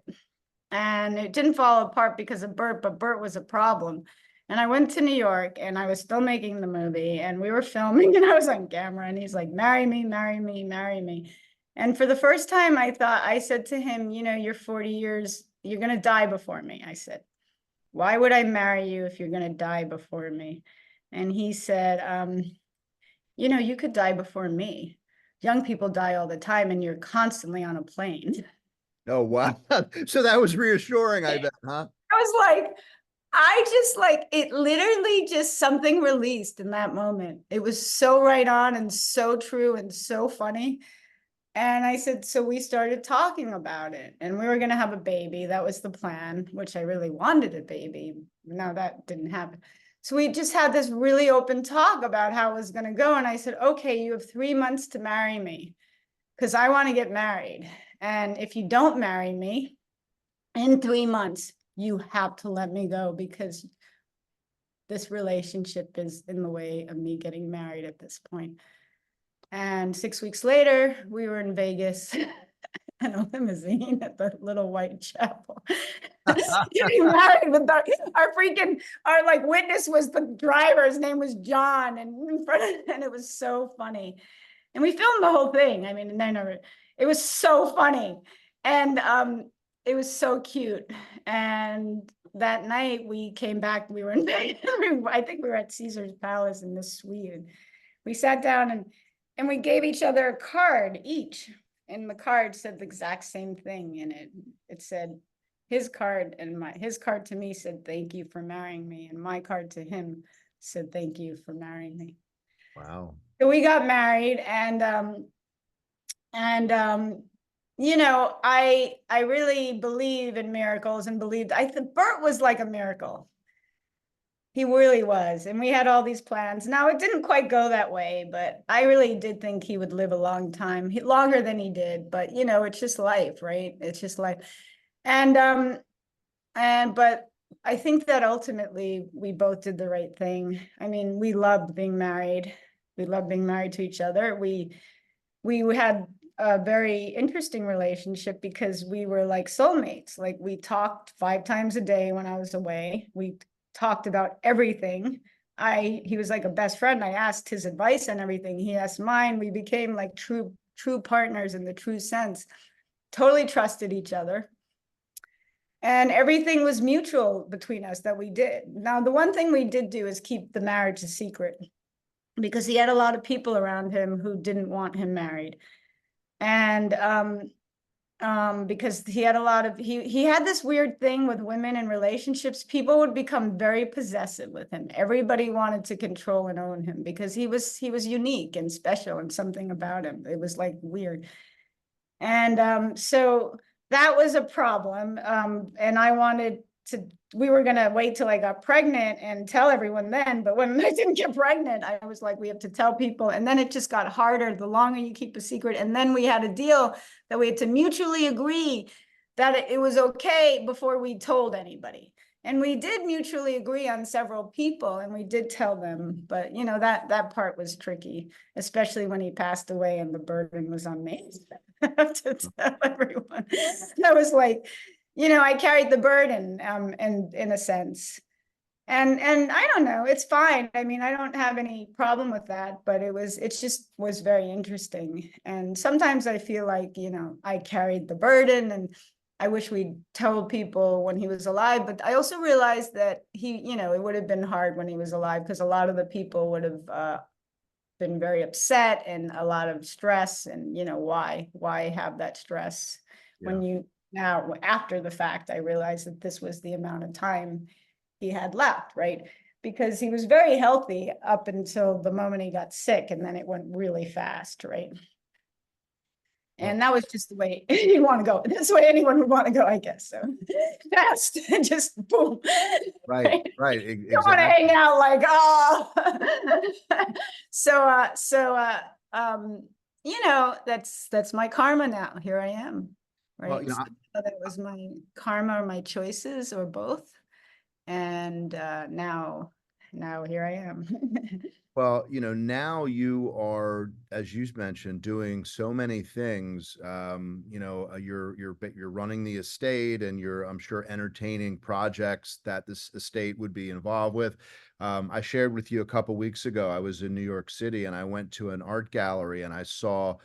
And it didn't fall apart because of Bert, but Bert was a problem. And I went to New York and I was still making the movie and we were filming and I was on camera and he's like, marry me, marry me, marry me. And for the first time, I said to him, you're 40 years, you're going to die before me. I said, why would I marry you if you're going to die before me? And he said, you could die before me. Young people die all the time and you're constantly on a plane. Oh, wow. So that was reassuring, I bet, huh? I was like, it literally just something released in that moment. It was so right on and so true and so funny. And I said, so we started talking about it and we were going to have a baby. That was the plan, which I really wanted a baby. Now that didn't happen. So we just had this really open talk about how it was going to go. And I said, okay, you have 3 months to marry me because I want to get married. And if you don't marry me in 3 months, you have to let me go because this relationship is in the way of me getting married at this point. And 6 weeks later, we were in Vegas in a limousine at the little white chapel. Getting married with our like witness was the driver. His name was John, and it was so funny. And we filmed the whole thing. I mean, it was so funny. And it was so cute. And that night we came back, we were in Vegas. I think we were at Caesar's Palace in this suite. And we sat down and we gave each other a card each. And the card said the exact same thing in it. It said his card to me said, thank you for marrying me. And my card to him said, thank you for marrying me. Wow. So we got married, and you know, I really believe in miracles, and believed I think Bert was like a miracle. He really was. And we had all these plans. Now, it didn't quite go that way, but I really did think he would live a long time, longer than he did. But, you know, it's just life, right? It's just life. And, but I think that ultimately we both did the right thing. I mean, we loved being married. We loved being married to each other. We had a very interesting relationship because we were like soulmates. Like, we talked 5 times a day when I was away. We talked about everything. He was like a best friend. I asked his advice and everything. He asked mine. We became like true partners in the true sense. Totally trusted each other. And everything was mutual between us that we did. Now, the one thing we did do is keep the marriage a secret, because he had a lot of people around him who didn't want him married. And because he had a lot of he had this weird thing with women and relationships. People would become very possessive with him. Everybody wanted to control and own him because he was unique and special, and something about him, it was like weird. And so that was a problem. And I wanted to, we were going to wait till I got pregnant and tell everyone then. But when I didn't get pregnant, I was like, we have to tell people. And then it just got harder the longer you keep a secret. And then we had a deal that we had to mutually agree that it was okay before we told anybody. And we did mutually agree on several people, and we did tell them. But, you know, that part was tricky, especially when he passed away and the burden was on me to tell everyone. That was like, you know, I carried the burden, and in a sense. And I don't know, it's fine. I mean, I don't have any problem with that, but it just was very interesting. And sometimes I feel like, you know, I carried the burden, and I wish we'd told people when he was alive. But I also realized that he, you know, it would have been hard when he was alive, because a lot of the people would have been very upset and a lot of stress. And, you know, why have that stress when you, now after the fact, I realized that this was the amount of time he had left, right? Because he was very healthy up until the moment he got sick, and then it went really fast, right? And that was just the way you want to go. That's the way anyone would want to go, I guess. So fast, just boom. Right. You don't want to hang out like, oh. You know, that's my karma now. Here I am, right? Well, you know, So that was my karma, or my choices, or both. And now here I am. well, you know, now you are, as you mentioned, doing so many things. You know, you're running the estate, and you're, I'm sure, entertaining projects that this estate would be involved with. I shared with you a couple weeks ago, I was in New York City, and I went to an art gallery, and I saw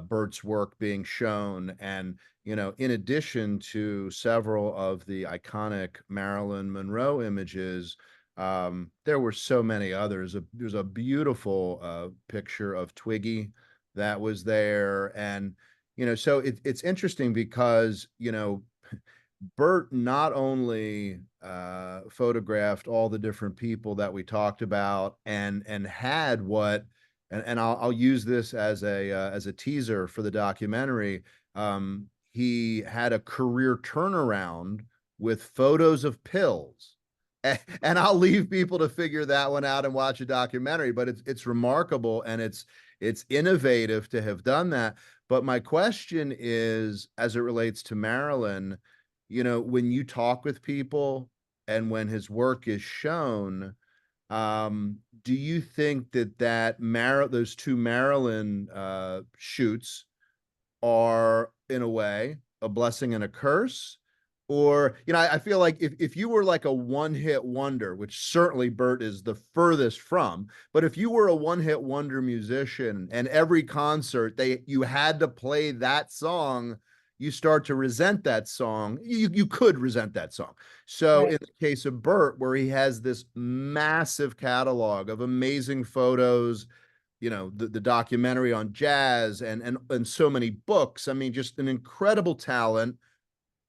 Bert's work being shown. And, you know, in addition to several of the iconic Marilyn Monroe images, there were so many others. There's a beautiful picture of Twiggy that was there. And, you know, so it's interesting because, you know, Bert not only photographed all the different people that we talked about, and had what, and I'll use this as a teaser for the documentary. He had a career turnaround with photos of pills. And I'll leave people to figure that one out and watch a documentary, but it's remarkable, and it's innovative to have done that. But my question is, as it relates to Marilyn, you know, when you talk with people and when his work is shown, do you think those two Marilyn shoots are, in a way, a blessing and a curse? Or, you know, I feel like if you were like a one-hit wonder, which certainly Bert is the furthest from, but if you were a one-hit wonder musician, and every concert you had to play that song, you start to resent that song. You could resent that song. So Right. in the case of Bert, where he has this massive catalog of amazing photos, you know, the documentary on jazz, and so many books. I mean, just an incredible talent.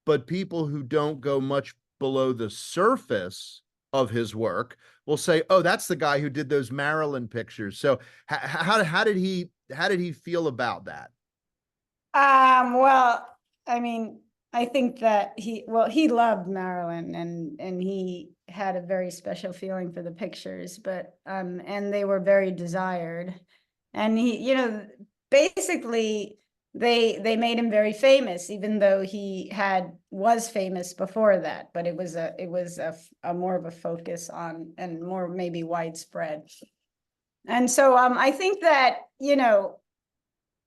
But people who don't go much below the surface of his work will say, "Oh, that's the guy who did those Marilyn pictures." So how did he feel about that? Well, I mean, I think that he loved Marilyn, and he had a very special feeling for the pictures, but and they were very desired. And he, basically they made him very famous, even though he was famous before that, but it was a more of a focus on, and more maybe widespread. And so I think that,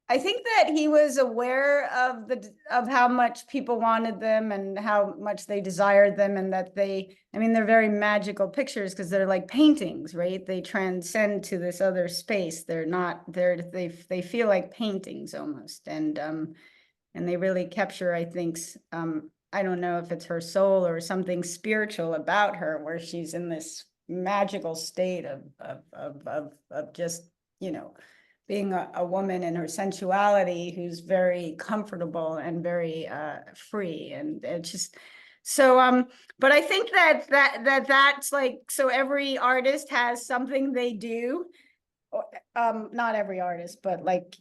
I think that he was aware of how much people wanted them and how much they desired them, and that they're very magical pictures because they're like paintings, right? They transcend to this other space. They feel like paintings almost, and they really capture, I think, I don't know if it's her soul or something spiritual about her, where she's in this magical state of just, being a woman in her sensuality, who's very comfortable and very free, and it just so but I think that's like, so every artist has something they do, not every artist, but like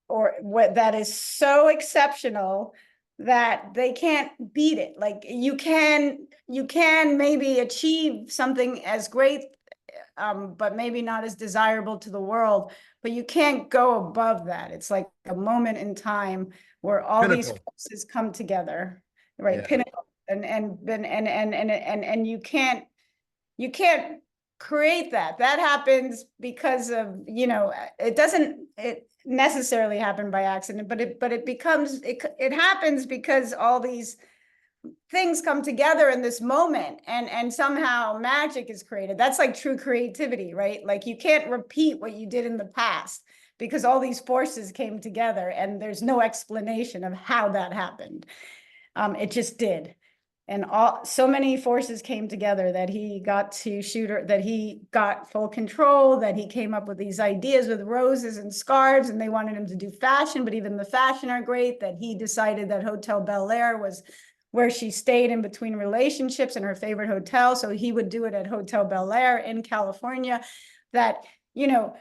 or what that is so exceptional that they can't beat it. Like you can maybe achieve something as great, but maybe not as desirable to the world, but you can't go above that. It's like a moment in time where all these Pinnacle. forces come together, right? Yeah. Pinnacle. And you can't create that. That happens because of, it doesn't it necessarily happen by accident, but it happens because all these things come together in this moment, and somehow magic is created. That's like true creativity, right? Like you can't repeat what you did in the past because all these forces came together and there's no explanation of how that happened. It just did. And so many forces came together that he got to shoot her, that he got full control, that he came up with these ideas with roses and scarves, and they wanted him to do fashion, but even the fashion are great, that he decided that Hotel Bel Air was where she stayed in between relationships and her favorite hotel. So he would do it at Hotel Bel Air in California, that,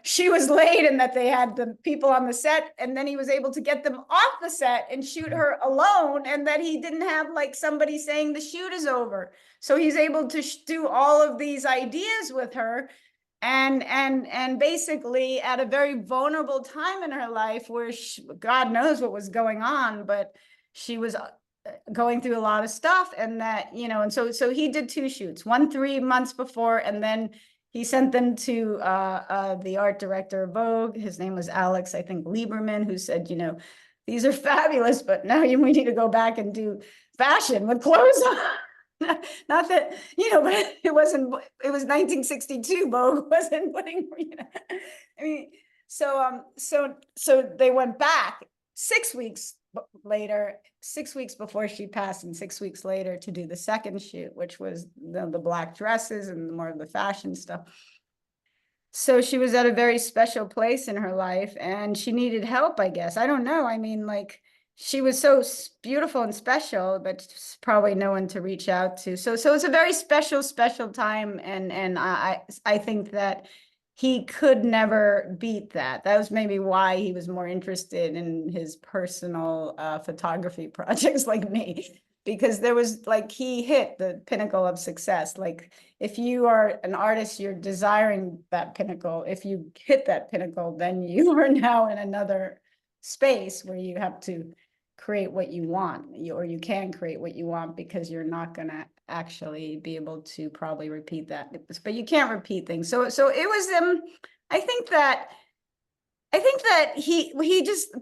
she was late and that they had the people on the set, and then he was able to get them off the set and shoot her alone, and that he didn't have like somebody saying the shoot is over. So he's able to do all of these ideas with her, and basically at a very vulnerable time in her life where God knows what was going on, but she was going through a lot of stuff, and that, and so he did two shoots, one 3 months before, and then he sent them to the art director of Vogue. His name was Alex, I think, Lieberman, who said, these are fabulous, but now we need to go back and do fashion with clothes on. Not that, but it was 1962. Vogue wasn't putting, I mean, so they went back 6 weeks later, 6 weeks before she passed, and 6 weeks later to do the second shoot, which was the black dresses and more of the fashion stuff. So she was at a very special place in her life, and she needed help, I guess. I don't know. I mean, like, she was so beautiful and special, but probably no one to reach out to. So it's a very special time, and I think that he could never beat that. That was maybe why he was more interested in his personal photography projects like me, because there was like, he hit the pinnacle of success. Like if you are an artist, you're desiring that pinnacle. If you hit that pinnacle, then you are now in another space where you have to create what you want, or you can create what you want, because you're not going to actually be able to probably repeat that, but you can't repeat things. So it was I think that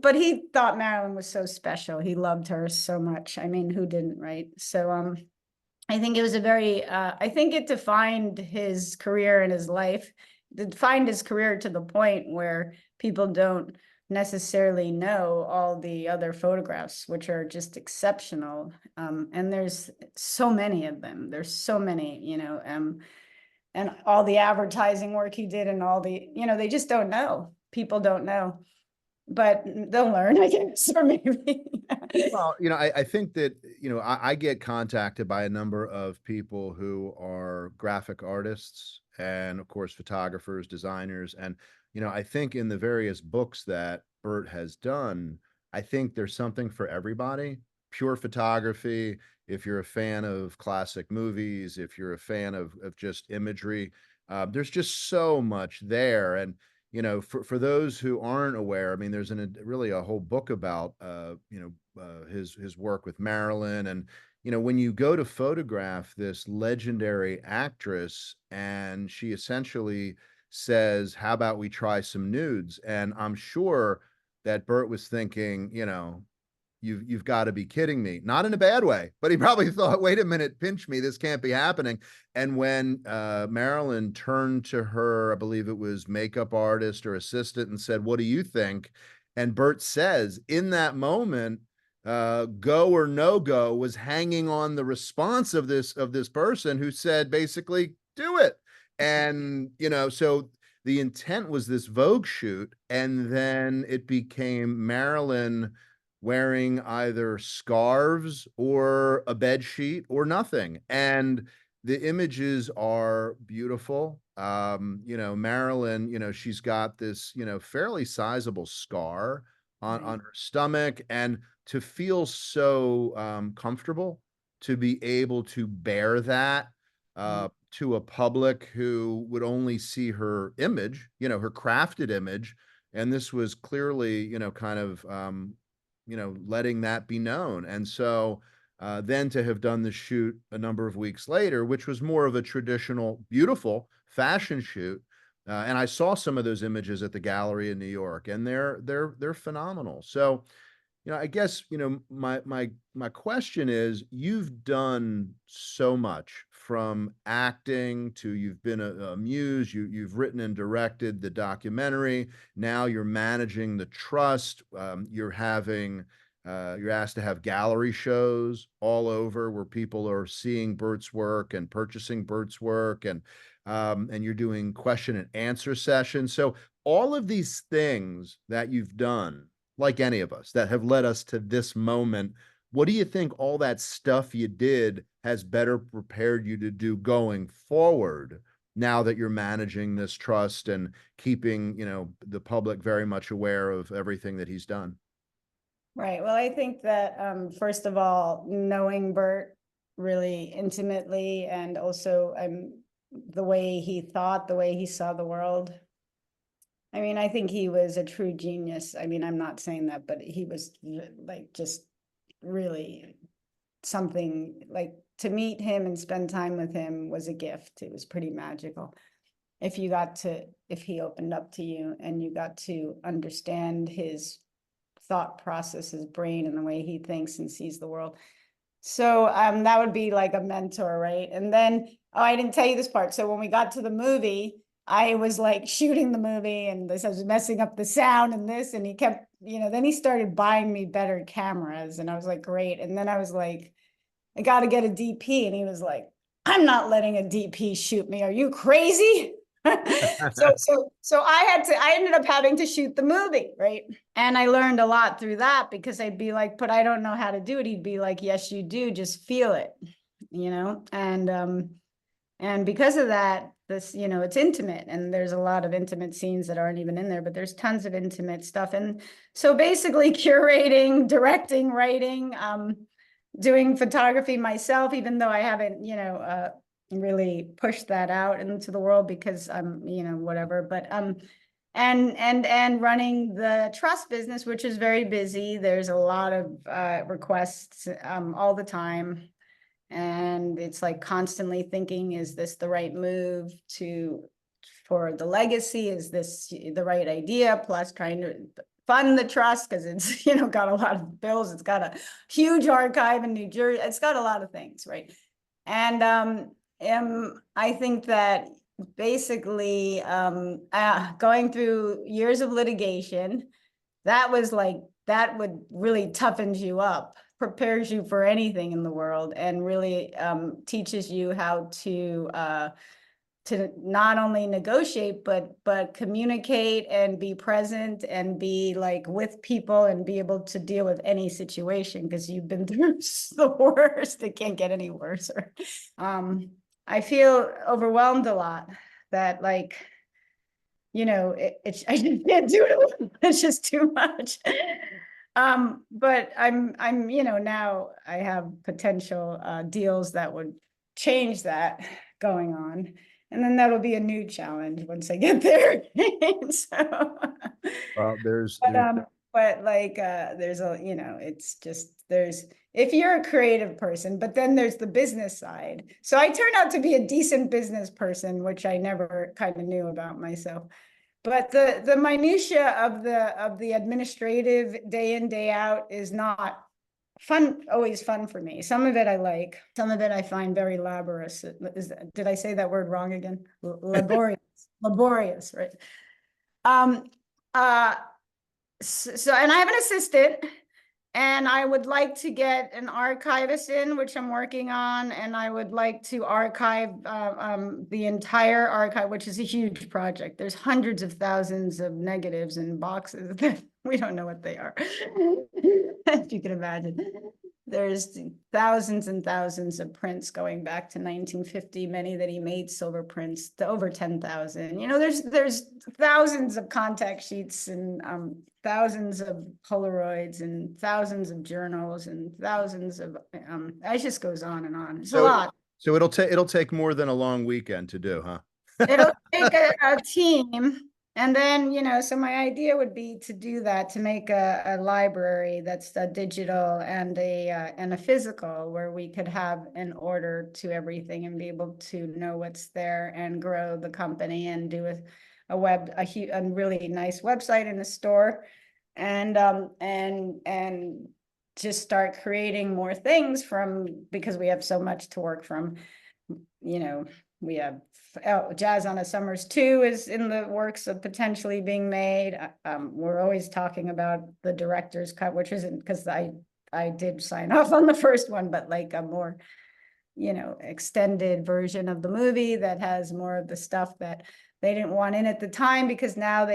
but he thought Marilyn was so special. He loved her so much. I mean, who didn't, right? So I think it was a very I think it defined his career and his life. It defined his career to the point where people don't necessarily know all the other photographs, which are just exceptional. And there's so many of them. There's so many, and all the advertising work he did, and all the, they just don't know. People don't know. but they'll learn, I guess, or maybe. Well, I think that, I get contacted by a number of people who are graphic artists and, of course, photographers, designers. And, I think in the various books that Bert has done, I think there's something for everybody. Pure photography, if you're a fan of classic movies, if you're a fan of just imagery, there's just so much there. And, for those who aren't aware, I mean, there's really a whole book about, his work with Marilyn. And, when you go to photograph this legendary actress, and she essentially says, "How about we try some nudes?" And I'm sure that Bert was thinking, you've got to be kidding me. Not in a bad way, but he probably thought, wait a minute, pinch me, this can't be happening. And when Marilyn turned to her, I believe it was makeup artist or assistant, and said, "What do you think?" And Bert says, in that moment, go or no go was hanging on the response of this person, who said, basically, do it. And, so the intent was this Vogue shoot, and then it became Marilyn wearing either scarves or a bed sheet or nothing. And the images are beautiful. Marilyn, she's got this, fairly sizable scar on her stomach, and to feel so comfortable to be able to bear that to a public who would only see her image, her crafted image. And this was clearly, kind of letting that be known. And so then to have done the shoot a number of weeks later, which was more of a traditional, beautiful fashion shoot. And I saw some of those images at the gallery in New York, and they're phenomenal. So, I guess, my question is, you've done so much, from acting to, you've been a muse, you've written and directed the documentary. Now you're managing the trust. You're asked to have gallery shows all over where people are seeing Bert's work and purchasing Bert's work, and you're doing question and answer sessions. So all of these things that you've done, like any of us, that have led us to this moment, what do you think all that stuff you did has better prepared you to do going forward, now that you're managing this trust and keeping, the public very much aware of everything that he's done? Right. Well, I think that first of all, knowing Bert really intimately, and also the way he thought, the way he saw the world. I mean, I think he was a true genius. I mean, I'm not saying that, but he was like just really something. Like, to meet him and spend time with him was a gift. It was pretty magical. If he opened up to you and you got to understand his thought process, his brain, and the way he thinks and sees the world. So that would be like a mentor, right? And then, oh, I didn't tell you this part. So when we got to the movie, I was like shooting the movie, and I was messing up the sound and this, and he kept, then he started buying me better cameras, and I was like, great. And then I was like, I got to get a DP. And he was like, "I'm not letting a DP shoot me. Are you crazy?" So I ended up having to shoot the movie, right? And I learned a lot through that, because I'd be like, "But I don't know how to do it." He'd be like, "Yes, you do. Just feel it," and because of that, this, it's intimate, and there's a lot of intimate scenes that aren't even in there, but there's tons of intimate stuff. And so basically curating, directing, writing, doing photography myself, even though I haven't, really pushed that out into the world, because I'm, whatever, but, and running the trust business, which is very busy. There's a lot of requests all the time. And it's like constantly thinking, is this the right move for the legacy? Is this the right idea? Plus trying to fund the trust, because it's, got a lot of bills. It's got a huge archive in New Jersey. It's got a lot of things, right? And I think that basically going through years of litigation, that would really toughens you up, prepares you for anything in the world, and really teaches you how to not only negotiate, but communicate and be present and be like with people and be able to deal with any situation, because you've been through the worst. It can't get any worse. I feel overwhelmed a lot, that like, you know, I just can't do it. It's just too much. But I'm, you know, now I have potential deals that would change that going on. And then that'll be a new challenge once I get there. So, Well, but like, there's a, you know, it's just, if you're a creative person, but then there's the business side. So I turned out to be a decent business person, which I never kind of knew about myself. But the minutia of the administrative day in, day out is not always fun for me. Some of it I like, some of it I find very laborious. Did I say that word wrong again? Laborious, right? So, and I have an assistant, and I would like to get an archivist in, which I'm working on, and I would like to archive the entire archive, which is a huge project. There's hundreds of thousands of negatives in boxes that we don't know what they are, if you can imagine. There's thousands and thousands of prints going back to 1950, many that he made silver prints, to over 10,000. You know, there's thousands of contact sheets and thousands of Polaroids and thousands of journals and thousands of, it just goes on and on. It's a lot. So it'll take more than a long weekend to do, huh? It'll take a team. And then, you know, so my idea would be to do that, to make a library that's a digital and a physical, where we could have an order to everything and be able to know what's there and grow the company and do a really nice website and a store, and just start creating more things because we have so much to work from. You know, we have Jazz on a Summer's 2 is in the works of potentially being made. We're always talking about the director's cut, which isn't, because I did sign off on the first one, but like a more, you know, extended version of the movie that has more of the stuff that they didn't want in at the time, because now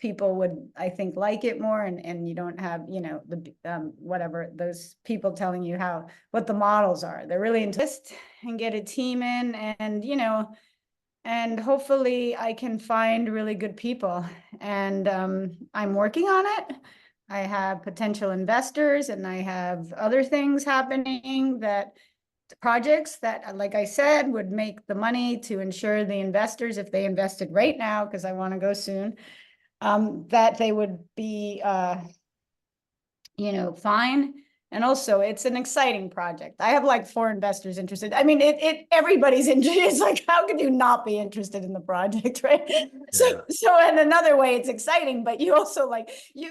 people would, I think, like it more, and you don't have, you know, the whatever, those people telling you what the models are. They're really into this, and get a team in, and, you know, and hopefully I can find really good people. And I'm working on it. I have potential investors, and I have other things happening, projects that, like I said, would make the money to ensure the investors, if they invested right now, because I want to go soon, that they would be, you know, fine. And also, it's an exciting project. I have like 4 investors interested. I mean, everybody's interested. It's like, how could you not be interested in the project, right? Yeah. So in another way, it's exciting, but you also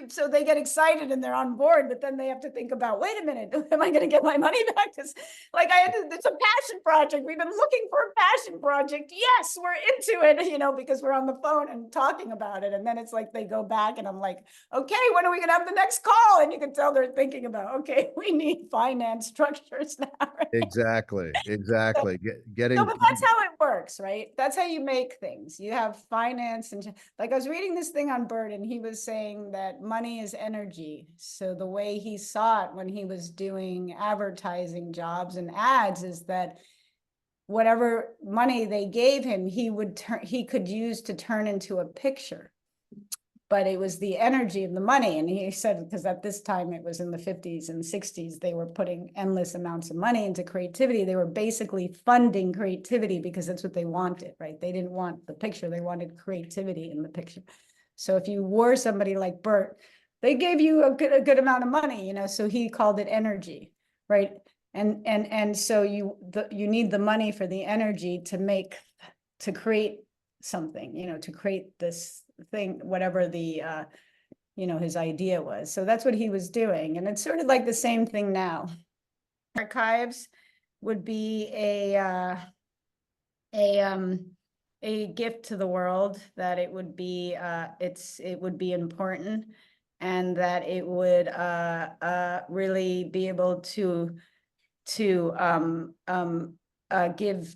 so they get excited and they're on board, but then they have to think about, wait a minute, am I going to get my money back? Because it's a passion project. We've been looking for a passion project. Yes, we're into it, you know, because we're on the phone and talking about it. And then it's like, they go back and I'm like, okay, when are we going to have the next call? And you can tell they're thinking about, okay, we need finance structures now. Right? Exactly. But that's how it works, right? That's how you make things. You have finance, and like I was reading this thing on Bert, and he was saying that money is energy. So the way he saw it when he was doing advertising jobs and ads is that whatever money they gave him, he could use to turn into a picture. But it was the energy of the money. And he said, because at this time, it was in the 50s and 60s, they were putting endless amounts of money into creativity. They were basically funding creativity because that's what they wanted, right? They didn't want the picture. They wanted creativity in the picture. So if you were somebody like Bert, they gave you a good amount of money, you know, so he called it energy, right? And so you need the money for the energy to create something, you know, to create this thing, whatever the you know, his idea was. So that's what he was doing, and it's sort of like the same thing now. Archives would be a gift to the world, that it would be it would be important, and that it would really be able to give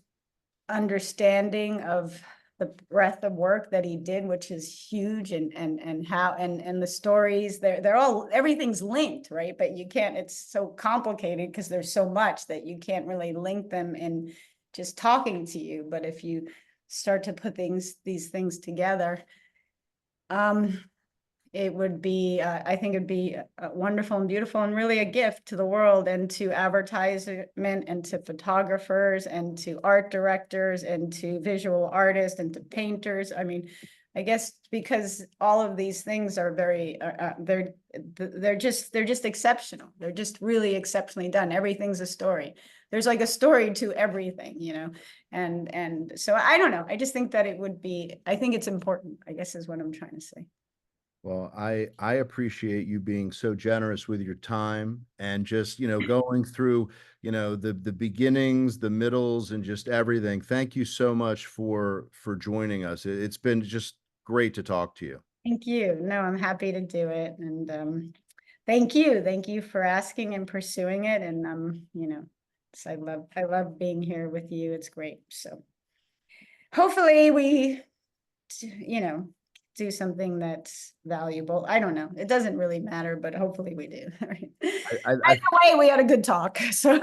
understanding of the breadth of work that he did, which is huge, and how and the stories, they're all, everything's linked, right? But you can't, it's so complicated because there's so much that you can't really link them in just talking to you. But if you start to put these things together, it would be, I think it'd be wonderful and beautiful, and really a gift to the world, and to advertisement, and to photographers, and to art directors, and to visual artists, and to painters. I mean, I guess because all of these things are very, they're just exceptional. They're just really exceptionally done. Everything's a story. There's like a story to everything, you know, and so I don't know. I just think that it would be, I think it's important, I guess, is what I'm trying to say. Well, I appreciate you being so generous with your time and just, going through, the beginnings, the middles, and just everything. Thank you so much for joining us. It's been just great to talk to you. Thank you. No, I'm happy to do it. And thank you. Thank you for asking and pursuing it. And I love being here with you. It's great. So hopefully we, do something that's valuable. I don't know. It doesn't really matter, but hopefully we do. Either way, we had a good talk. So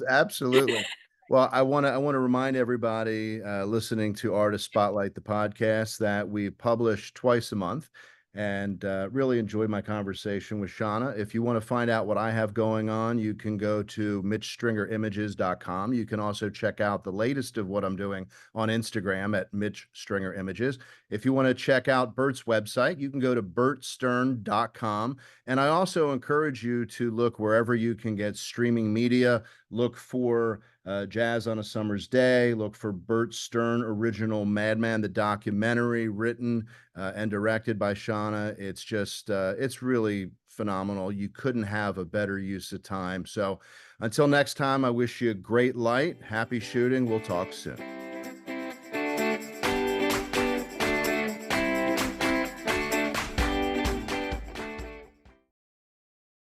absolutely. Well, I want to remind everybody listening to Artist Spotlight, the podcast, that we publish twice a month, and really enjoyed my conversation with Shannah. If you want to find out what I have going on, you can go to mitchstringerimages.com. You can also check out the latest of what I'm doing on Instagram at mitchstringerimages. If you want to check out Bert's website, you can go to bertstern.com. And I also encourage you to look wherever you can get streaming media. Look for Jazz on a Summer's Day. Look for Bert Stern original Madman, the documentary, written and directed by Shannah. It's just, it's really phenomenal. You couldn't have a better use of time. So until next time, I wish you a great light. Happy shooting. We'll talk soon.